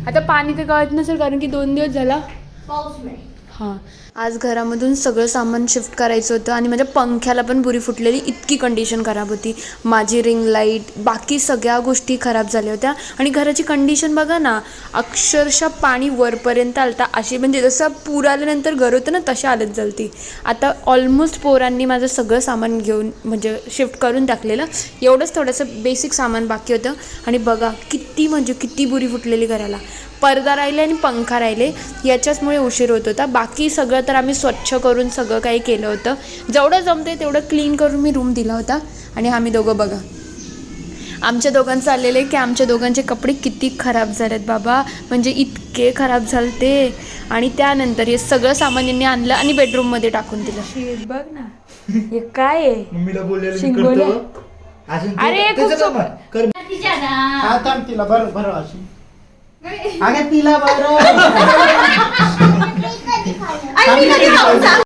आता पाणी तर कळत नसेल कारण की 2 दिवस झाला पाऊस नाही. हां. आज घरामधून सगळं सामान शिफ्ट करायचं होतं आणि माझ्या पंख्याला पण बुरी फुटलेली, इतकी कंडिशन खराब होती. माझी रिंग लाईट, बाकी सगळ्या गोष्टी खराब झाल्या होत्या आणि घराची कंडिशन बघा ना, अक्षरशः पाणी वरपर्यंत आलता. अशी म्हणजे जसं पूर आल्यानंतर घर होतं ना तशा हालत झालती. आता ऑलमोस्ट पोरांनी माझं सगळं सामान घेऊन म्हणजे शिफ्ट करून टाकलेलं. एवढंच थोडंसं बेसिक सामान बाकी होतं आणि बघा किती म्हणजे किती बुरी फुटलेली घराला. पडदा राहिले आणि पंखा राहिले, याच्याचमुळे उशीर होत होता. बाकी सगळं तर आम्ही स्वच्छ करून सगळं काही केलं होतं. जेवढं जमते तेवढं क्लीन करून मी रूम दिला होता. आणि आम्ही दोघं बघा, आमच्या दोघांचं आलेलं आहे की आमच्या दोघांचे कपडे किती खराब झालेत बाबा, म्हणजे इतके खराब झालते. आणि त्यानंतर हे सगळं सामान यांनी आणलं आणि बेडरूममध्ये टाकून दिलं. बघ ना हे काय आहे. मम्मीला बोलायला शिंगोले. अरे खूप कर हा थांब तिला बरं बरं अशी अगं तिला बरं